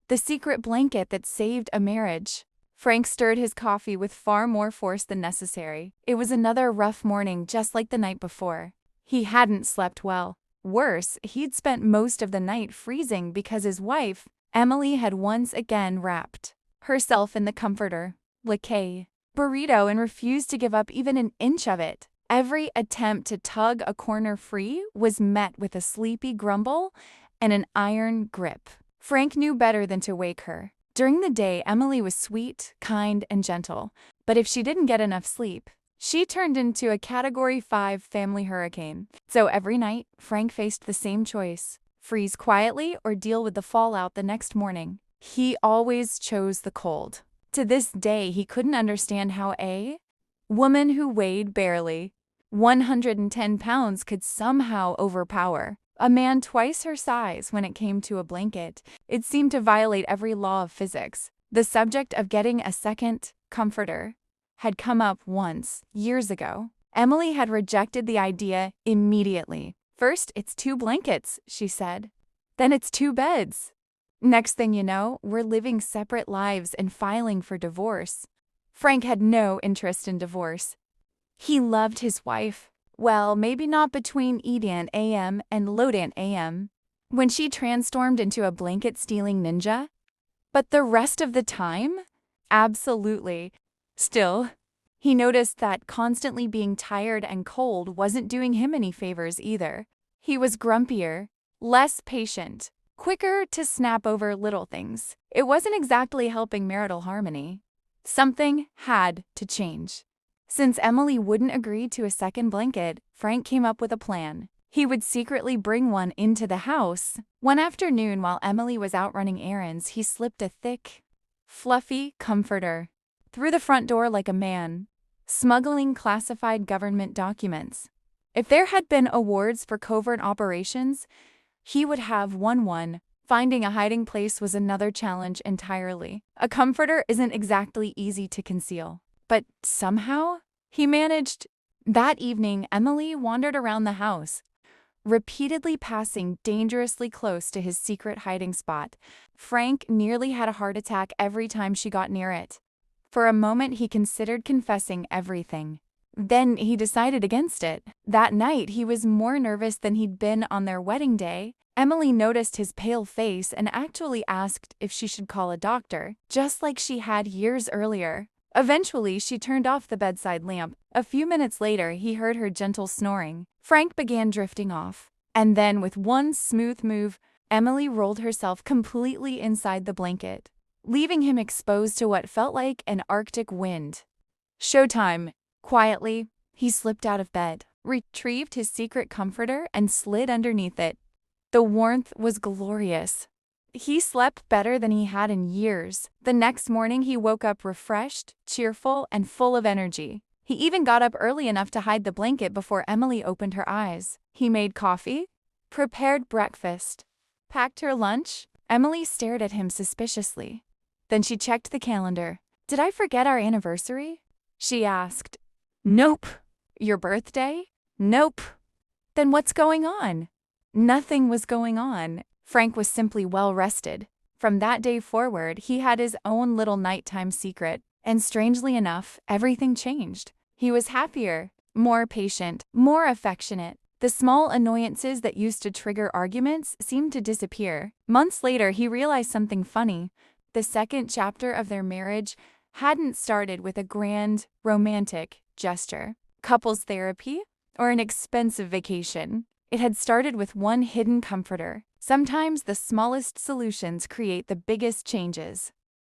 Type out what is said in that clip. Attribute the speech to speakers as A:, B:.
A: The secret blanket that saved a marriage. Frank stirred his coffee with far more force than necessary. It was another rough morning just like the night before. He hadn't slept well. Worse, he'd spent most of the night freezing because his wife, Emily, had once again wrapped herself in the comforter, latte, burrito and refused to give up even an inch of it. Every attempt to tug a corner free was met with a sleepy grumble and an iron grip. Frank knew better than to wake her. During the day, Emily was sweet, kind, and gentle, but if she didn't get enough sleep, she turned into a Category 5 family hurricane. So every night, Frank faced the same choice: freeze quietly or deal with the fallout the next morning. He always chose the cold. To this day, he couldn't understand how a woman who weighed barely 110 pounds could somehow overpower a man twice her size when it came to a blanket. It seemed to violate every law of physics. The subject of getting a second comforter had come up once, years ago. Emily had rejected the idea immediately. First, it's 2 blankets, she said. Then it's 2 beds. Next thing you know, we're living separate lives and filing for divorce. Frank had no interest in divorce. He loved his wife. Well, maybe not between Edian AM and Lodant AM, when she transformed into a blanket-stealing ninja. But the rest of the time? Absolutely. Still, he noticed that constantly being tired and cold wasn't doing him any favors either. He was grumpier, less patient, quicker to snap over little things. It wasn't exactly helping marital harmony. Something had to change. Since Emily wouldn't agree to a second blanket, Frank came up with a plan. He would secretly bring one into the house. One afternoon, while Emily was out running errands, he slipped a thick, fluffy comforter through the front door like a man smuggling classified government documents. If there had been awards for covert operations, he would have won one. Finding a hiding place was another challenge entirely. A comforter isn't exactly easy to conceal. But somehow, he managed. That evening, Emily wandered around the house, repeatedly passing dangerously close to his secret hiding spot. Frank nearly had a heart attack every time she got near it. For a moment, he considered confessing everything. Then he decided against it. That night, he was more nervous than he'd been on their wedding day. Emily noticed his pale face and actually asked if she should call a doctor, just like she had years earlier. Eventually, she turned off the bedside lamp. A few minutes later, he heard her gentle snoring. Frank began drifting off. And then, with one smooth move, Emily rolled herself completely inside the blanket, leaving him exposed to what felt like an Arctic wind. Showtime. Quietly, he slipped out of bed, retrieved his secret comforter, and slid underneath it. The warmth was glorious. He slept better than he had in years. The next morning, he woke up refreshed, cheerful, and full of energy. He even got up early enough to hide the blanket before Emily opened her eyes. He made coffee, prepared breakfast, packed her lunch. Emily stared at him suspiciously. Then she checked the calendar. "Did I forget our anniversary?" she asked. "Nope." "Your birthday?" "Nope." "Then what's going on?" Nothing was going on. Frank was simply well rested. From that day forward, he had his own little nighttime secret, and strangely enough, everything changed. He was happier, more patient, more affectionate. The small annoyances that used to trigger arguments seemed to disappear. Months later, he realized something funny. The second chapter of their marriage hadn't started with a grand, romantic gesture, couples therapy, or an expensive vacation. It had started with one hidden comforter. Sometimes the smallest solutions create the biggest changes.